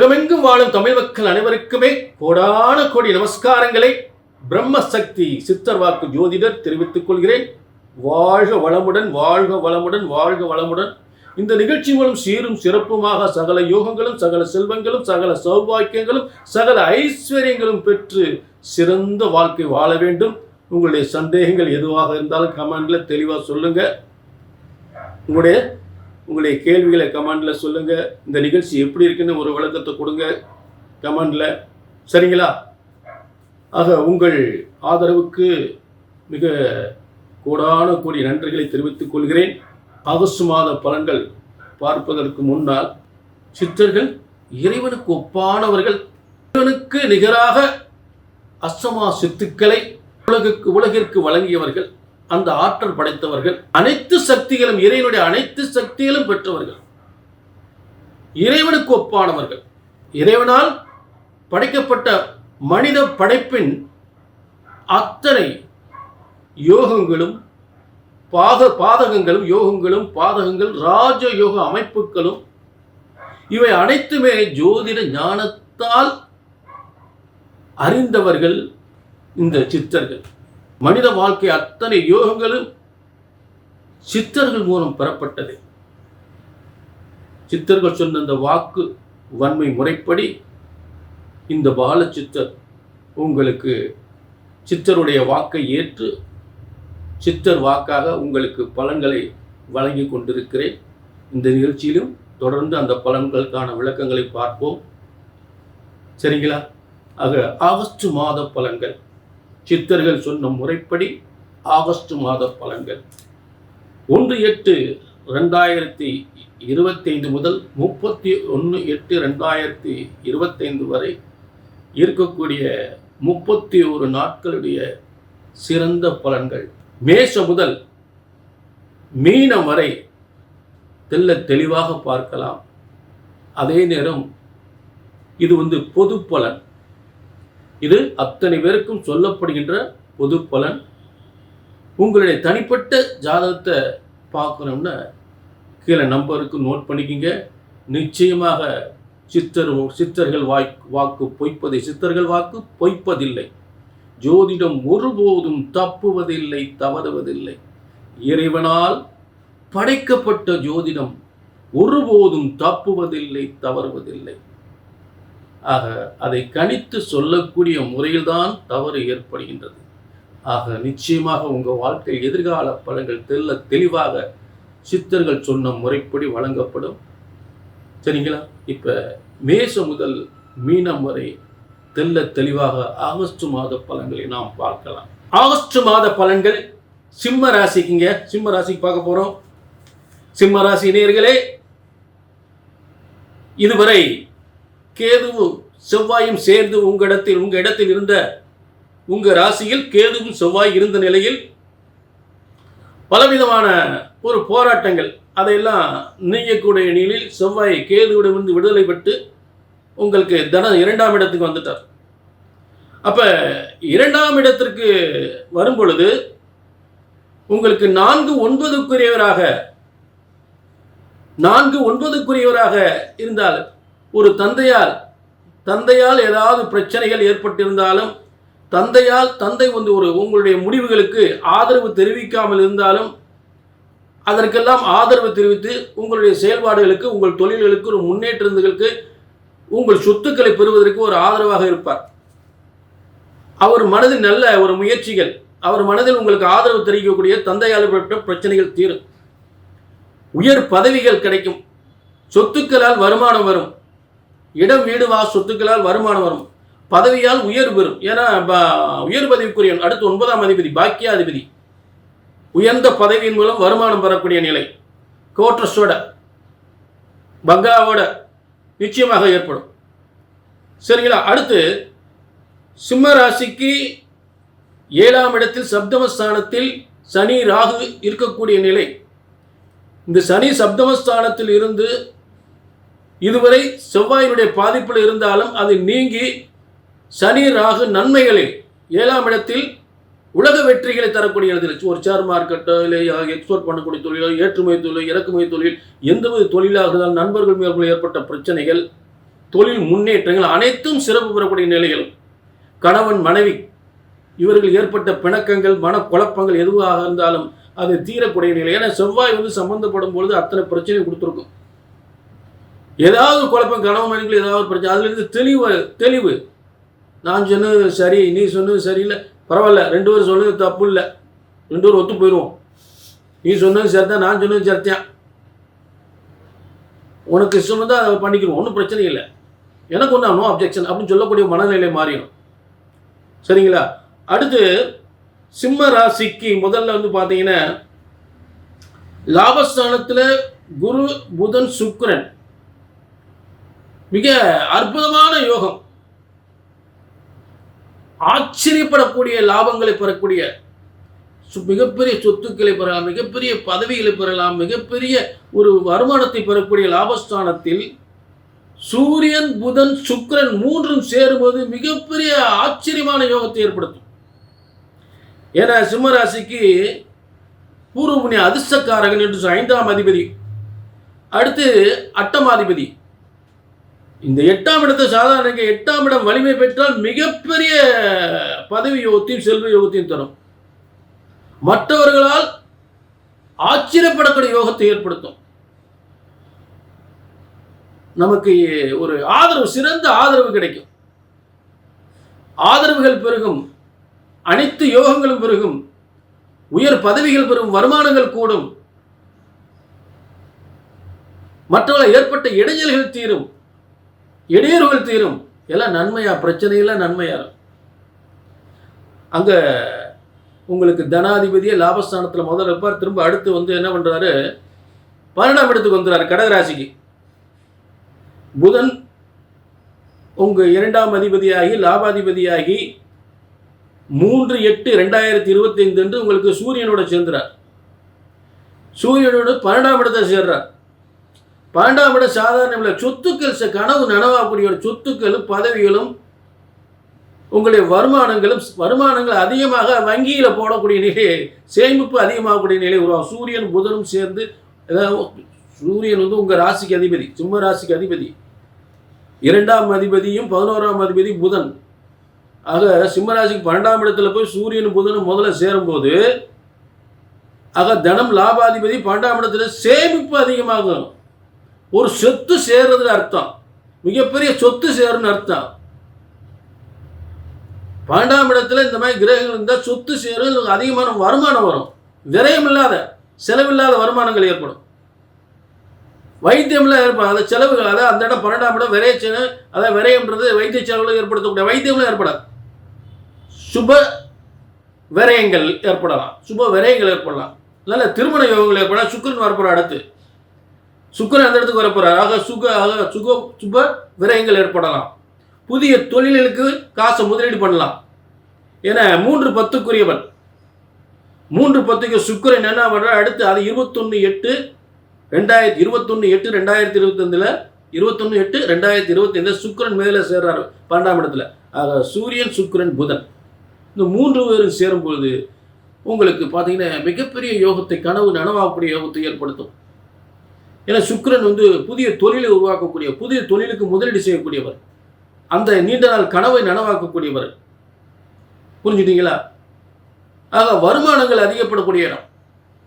உலகமெங்கும் வாழும் தமிழ் மக்கள் அனைவருக்குமே கோடான கோடி நமஸ்காரங்களை பிரம்மசக்தி சித்தர் வாக்கு ஜோதிடர் தெரிவித்துக் கொள்கிறேன். வாழ்க வளமுடன், வாழ்க வளமுடன், வாழ்க வளமுடன். இந்த நிகழ்ச்சி மூலம் சீரும் சிறப்புமாக சகல யோகங்களும், சகல செல்வங்களும், சகல சௌபாக்கியங்களும், சகல ஐஸ்வர்யங்களும் பெற்று சிறந்த வாழ்க்கை வாழ வேண்டும். உங்களுடைய சந்தேகங்கள் எதுவாக இருந்தாலும் கமெண்ட்ல தெளிவாக சொல்லுங்க. உங்களுடைய கேள்விகளை கமெண்ட்ல சொல்லுங்க. இந்த நிகழ்ச்சி எப்படி இருக்குன்னு ஒரு விளக்கத்தை கொடுங்க கமெண்ட்ல, சரிங்களா? ஆக உங்கள் ஆதரவுக்கு மிக கோடான கோடி நன்றிகளை தெரிவித்துக் கொள்கிறேன். ஆகஸ்ட் மாத பலன்கள் பார்ப்பதற்கு முன்னால், சித்தர்கள் இறைவனுக்கு ஒப்பானவர்கள், இறைவனுக்கு நிகராக அஷ்டமா சித்துக்களை உலகிற்கு வழங்கியவர்கள், அந்த ஆற்றல் படைத்தவர்கள், அனைத்து சக்திகளும் இறைவனுடைய அனைத்து சக்திகளும் பெற்றவர்கள், இறைவனுக்கு ஒப்பானவர்கள். இறைவனால் படைக்கப்பட்ட மனித படைப்பின் அத்தனை யோகங்களும் பாதகங்களும், யோகங்களும் பாதகங்கள், ராஜ யோக அமைப்புகளும், இவை அனைத்துமே ஜோதிட ஞானத்தால் அறிந்தவர்கள் இந்த சித்தர்கள். மனித வாழ்க்கை அத்தனை யோகங்களும் சித்தர்கள் மூலம் பெறப்பட்டது. சித்தர்கள் சொன்ன இந்த வாக்கு வன்மை முறைப்படி இந்த பால சித்தர் உங்களுக்கு சித்தருடைய வாக்கை ஏற்று சித்தர் வாக்காக உங்களுக்கு பலன்களை வழங்கி கொண்டிருக்கிறேன். இந்த நிகழ்ச்சியிலும் தொடர்ந்து அந்த பலன்களுக்கான விளக்கங்களை பார்ப்போம், சரிங்களா? ஆக ஆகஸ்ட் மாத பலன்கள், சித்தர்கள் சொன்ன முறைப்படி ஆகஸ்ட் மாத பலன்கள் 1/8/2025 முதல் 31/8/2025 வரை இருக்கக்கூடிய 31 நாட்களுடைய சிறந்த பலன்கள். மேஷம் முதல் மீனம் வரை தெளிவாக பார்க்கலாம். அதே நேரம் இது பொது பலன். இது அத்தனை பேருக்கும் சொல்லப்படுகின்ற பொது பலன். உங்களுடைய தனிப்பட்ட ஜாதகத்தை பார்க்கணும்னா கீழே நம்பருக்கு நோட் பண்ணிக்கிங்க. நிச்சயமாக சித்தர்கள் வாக்கு பொய்ப்பதை, சித்தர்கள் வாக்கு பொய்ப்பதில்லை. ஜோதிடம் ஒருபோதும் தப்புவதில்லை, தவறுவதில்லை. இறைவனால் படைக்கப்பட்ட ஜோதிடம் ஒருபோதும் தப்புவதில்லை, தவறுவதில்லை. ஆக அதை கணித்து சொல்லக்கூடிய முறையில்தான் தவறு ஏற்படுகின்றது. ஆக நிச்சயமாக உங்கள் வாழ்க்கை எதிர்கால பலன்கள் தெளிவாக சித்தர்கள் சொன்ன முறைப்படி வழங்கப்படும், சரிங்களா? இப்போ மேஷம் முதல் மீனம் வரை தெளிவாக ஆகஸ்ட் மாத பலன்களை நாம் பார்க்கலாம். ஆகஸ்ட் மாத பலன்கள் சிம்ம ராசிக்குங்க. சிம்ம ராசிக்கு பார்க்க போறோம். சிம்ம ராசி நேயர்களே, இதுவரை கேதுவும் செவ்வாயும் சேர்ந்து உங்க இடத்தில் இருந்த, உங்க ராசியில் கேதுவும் செவ்வாய் இருந்த நிலையில் பலவிதமான ஒரு போராட்டங்கள், அதையெல்லாம் நீங்கக்கூடிய நிலையில் செவ்வாய் கேதுவிடமிருந்து விடுதலை பெற்று உங்களுக்கு 2ஆம் இடத்துக்கு வந்துட்டார். அப்ப 2ஆம் இடத்திற்கு வரும் பொழுது உங்களுக்கு 4/9க்குரியவராக இருந்தால், ஒரு தந்தையால் ஏதாவது பிரச்சனைகள் ஏற்பட்டிருந்தாலும், தந்தை உங்களுடைய முடிவுகளுக்கு ஆதரவு தெரிவிக்காமல் இருந்தாலும், அதற்கெல்லாம் ஆதரவு தெரிவித்து உங்களுடைய செயல்பாடுகளுக்கு, உங்கள் தொழில்களுக்கு, ஒரு முன்னேற்றங்களுக்கு, உங்கள் சொத்துக்களை பெறுவதற்கு ஒரு ஆதரவாக இருப்பார். அவர் மனதில் நல்ல ஒரு முயற்சிகள், அவர் மனதில் உங்களுக்கு ஆதரவு தெரிவிக்கக்கூடிய தந்தையால் ஏற்பட்ட பிரச்சனைகள் தீரும். உயர் பதவிகள் கிடைக்கும். சொத்துக்களால் வருமானம் வரும். இடம் வீடு சொத்துக்களால் வருமானம் வரும். பதவியால் உயர்வு பெறும். ஏன்னா உயர் பதவிக்குரிய அடுத்து 9ஆம் அதிபதி பாக்கியாதிபதி, உயர்ந்த பதவியின் மூலம் வருமானம் பெறக்கூடிய நிலை கோட்ரஸோட பங்களாவோட நிச்சயமாக ஏற்படும், சரிங்களா? அடுத்து சிம்ம ராசிக்கு 7ஆம் இடத்தில் சப்தமஸ்தானத்தில் சனி ராகு இருக்கக்கூடிய நிலை. இந்த சனி சப்தமஸ்தானத்தில் இருந்து இதுவரை செவ்வாயினுடைய பாதிப்பில் இருந்தாலும் அது நீங்கி சனி ராகு நன்மைகளில் 7ஆம் இடத்தில் உலக வெற்றிகளை தரக்கூடிய இடத்தில், ஒரு ஷேர் மார்க்கெட்டோ இல்லை எக்ஸ்போர்ட் பண்ணக்கூடிய தொழிலோ, ஏற்றுமதி தொழில், இறக்குமதி தொழில், எந்த ஒரு தொழிலாக இருந்தாலும் நண்பர்கள் மேற்கொள்ள ஏற்பட்ட பிரச்சனைகள் தொழில் முன்னேற்றங்கள் அனைத்தும் சிறப்பு பெறக்கூடிய நிலைகளும், கணவன் மனைவி இவர்கள் ஏற்பட்ட பிணக்கங்கள் மனக்குழப்பங்கள் எதுவாக இருந்தாலும் அது தீரக்கூடிய நிலை. ஏன்னா செவ்வாய் சம்பந்தப்படும் பொழுது அத்தனை பிரச்சனையை கொடுத்துருக்கும். ஏதாவது குழப்பம், கணவன் மனைவிகள் ஏதாவது பிரச்சனை, அதுலேருந்து தெளிவு நான் சொன்னது சரி, நீ சொன்னது சரியில்லை, பரவாயில்ல, 2 பேரும் சொன்னது தப்பு இல்லை, 2 பேரும் ஒத்து போயிடுவோம், நீ சொன்னது சரிதான், நான் சொன்னது சரித்தான், உனக்கு இஷ்டம் தான் அதை பண்ணிக்கிறோம், ஒன்றும் பிரச்சனை இல்லை, எனக்கு ஒன்றும் நோ அப்ஜெக்ஷன் அப்படின்னு சொல்லக்கூடிய மனநிலை மாறிடும். சரிங்களா? அடுத்து சிம்ம ராசிக்கு முதல்ல பார்த்தீங்கன்னா லாபஸ்தானத்தில் குரு புதன் சுக்கிரன் மிக அற்புதமான யோகம். ஆச்சரியப்படக்கூடிய லாபங்களை பெறக்கூடிய மிகப்பெரிய சொத்துக்களை பெறலாம், மிகப்பெரிய பதவிகளை பெறலாம், மிகப்பெரிய ஒரு வருமானத்தை பெறக்கூடிய லாபஸ்தானத்தில் சூரியன் புதன் சுக்கிரன் மூன்றும் சேரும்போது மிகப்பெரிய ஆச்சரியமான யோகத்தை ஏற்படுத்தும். ஏன்னா சிம்ம ராசிக்கு பூர்வ புண்ணிய அதிர்ஷ்டக்காரகன் என்று 5ஆம் அதிபதி, அடுத்து 8ஆம் அதிபதி. இந்த 8ஆம் இடத்தை சாதாரண 8ஆம் இடம் வலிமை பெற்றால் மிகப்பெரிய பதவி யோகத்தையும் செல்வ யோகத்தையும் தரும். மற்றவர்களால் ஆச்சரியப்படக்கூடிய யோகத்தை ஏற்படுத்தும். நமக்கு ஒரு ஆதரவு, சிறந்த ஆதரவு கிடைக்கும், ஆதரவுகள் பெருகும், அனைத்து யோகங்களும் பெருகும், உயர் பதவிகள் பெறும், வருமானங்கள் கூடும், மற்றவர்கள் ஏற்பட்ட இடைஞ்சல்கள் தீரும், இடையூறுகள் தீரும், எல்லாம் நன்மையா, பிரச்சனையெல்லாம் நன்மையா. அங்க உங்களுக்கு தனாதிபதியே லாபஸ்தானத்தில் முதல்ல இருப்பார். திரும்ப அடுத்து என்ன பண்றாரு, 12ஆம் இடத்துக்கு வந்துறாரு கடகராசிக்கு. புதன் உங்க 2ஆம் அதிபதியாகி லாபாதிபதியாகி 3/8/2025 என்று உங்களுக்கு சூரியனோட சேர்ந்துறார். சூரியனோடு 12ஆம் இடத்தை சேர்றார். 12ஆம் இடம் சாதாரண இல்லை, சொத்துக்கள், கனவு நனவாக்கூடிய சொத்துக்களும் பதவிகளும் உங்களுடைய வருமானங்கள் அதிகமாக வங்கியில் போடக்கூடிய நிலை, சேமிப்பு அதிகமாகக்கூடிய நிலை உருவாகும். சூரியன் புதனும் சேர்ந்து, சூரியன் உங்கள் ராசிக்கு அதிபதி, சிம்ம ராசிக்கு அதிபதி, 2ஆம் அதிபதியும் 11ஆம் அதிபதி புதன். ஆக சிம்மராசிக்கு 12ஆம் இடத்துல போய் சூரியன் புதனும் முதல்ல சேரும்போது ஆக தனம் லாபாதிபதி 12ஆம் இடத்துல சேமிப்பு அதிகமாகும். ஒரு சொத்து சேர்றதுன்னு அர்த்தம், மிகப்பெரிய சொத்து சேருன்னு அர்த்தம். 12ஆம் இடத்துல இந்த மாதிரி கிரகங்கள் இருந்தால் சொத்து சேரும், அதிகமான வருமானம் வரும், விரயம் இல்லாத செலவில்லாத வருமானங்கள் ஏற்படும், வைத்தியம்லாம் ஏற்படும். அந்த செலவுகள், அதாவது அந்த இடம் 12ஆம் இடம் விரைய செலவு, அதாவது விரயம்ன்றது வைத்திய செலவுகள் ஏற்படுத்தக்கூடிய, வைத்தியம்லாம் ஏற்படாது, சுப விரயங்கள் ஏற்படலாம், சுப விரயங்கள் ஏற்படலாம், நல்ல திருமண யோகங்கள் ஏற்படலாம். சுக்கிரன் வரப்போறார், அடுத்து சுக்கிரன் அந்த இடத்துக்கு வரப்போறார். சுப விரயங்கள் ஏற்படலாம். புதிய தொழில்களுக்கு காசை முதலீடு பண்ணலாம். ஏன்னா 3/10க்குரியவன், 3/10க்கு சுக்கிரன் என்ன பண்றார், அடுத்து அது 21/8/2025 21/8/2025 சுக்கிரன் மேலே சேர்றாரு 12ஆம் இடத்துல. ஆக சூரியன் சுக்கிரன் புதன் இந்த 3 பேரும் சேரும்பொழுது உங்களுக்கு பார்த்தீங்கன்னா மிகப்பெரிய யோகத்தை, கனவு நனவாகக்கூடிய யோகத்தை ஏற்படுத்தும். ஏன்னா சுக்கிரன் புதிய தொழிலை உருவாக்கக்கூடிய, புதிய தொழிலுக்கு முதலீடு செய்யக்கூடியவர், அந்த நீண்ட நாள் கனவை நனவாக்கக்கூடியவர். புரிஞ்சுட்டீங்களா? ஆக வருமானங்கள் அதிகப்படக்கூடிய இடம்.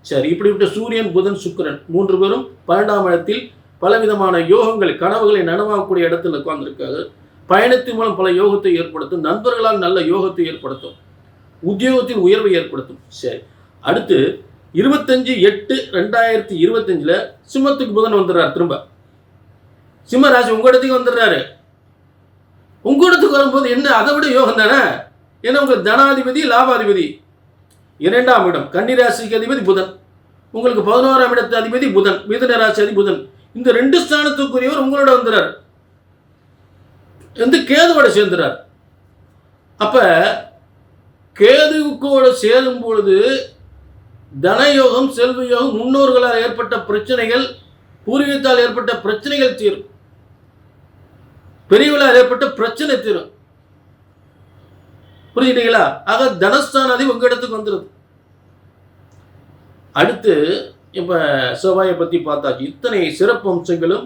சரி, இப்படிப்பட்ட சூரியன் புதன் சுக்கிரன் 3 பேரும் 12ஆம் இடத்தில் பலவிதமான யோகங்கள், கனவுகளை நனவாக்கக்கூடிய இடத்துல உட்கார்ந்துருக்காங்க. பயணத்தின் மூலம் பல யோகத்தை ஏற்படுத்தும், நண்பர்களால் நல்ல யோகத்தை ஏற்படுத்தும், உத்தியோகத்தில் உயர்வை ஏற்படுத்தும். சரி, அடுத்து 25/8/2025 சிம்மத்துக்கு புதன் வந்துடுறார். திரும்ப சிம்ம ராசி உங்க இடத்துக்கு வந்துடுறாரு. உங்க இடத்துக்கு வரும்போது என்ன, அதை விட யோகம் தானே. ஏன்னா உங்க தனாதிபதி லாபாதிபதி 2ஆம் இடம், கன்னிராசிக்கு அதிபதி புதன், உங்களுக்கு 11ஆம் இடத்து அதிபதி புதன், மிதுன ராசி அதிபதி புதன். இந்த 2 ஸ்தானத்துக்குரியவர் உங்களோட வந்துறார், கேதுவோட சேர்ந்துறார். அப்ப கேதுவோட சேரும் பொழுது தனயோகம், செல்வ யோகம், முன்னோர்களால் ஏற்பட்ட பிரச்சனைகள், பூர்வீகத்தால் ஏற்பட்ட பிரச்சனைகள் தீரும், பெரியவர்களால் ஏற்பட்ட பிரச்சனை தீரும். புரிஞ்சுட்டீங்களா? ஆக தனஸ்தானாதி உங்க இடத்துக்கு வந்துருது. அடுத்து இப்ப செவ்வாயை பத்தி பார்த்தாச்சு. இத்தனை சிறப்பு அம்சங்களும்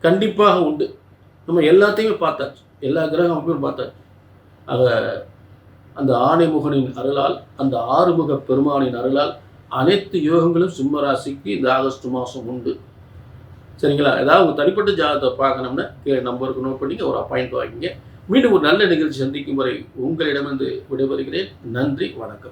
கண்டிப்பாக உண்டு. நம்ம எல்லாத்தையுமே பார்த்தாச்சு, எல்லா கிரக அமைப்பையும் பார்த்தாச்சு. ஆக அந்த ஆணைமுகனின் அருளால், அந்த ஆறுமுக பெருமானின் அருளால் அனைத்து யோகங்களும் சிம்ம ராசிக்கு இந்த ஆகஸ்ட் மாதம் உண்டு. சரிங்களா? ஏதாவது உங்கள் தனிப்பட்ட ஜாதகத்தை பார்க்கணும்னா நம்பருக்கு நோட் பண்ணிங்க, ஒரு அப்பாயிண்ட் வாங்கிங்க. மீண்டும் ஒரு நல்ல நிகழ்ச்சி சந்திக்கும் வரை உங்களிடமிருந்து விடைபெறுகிறேன். நன்றி, வணக்கம்.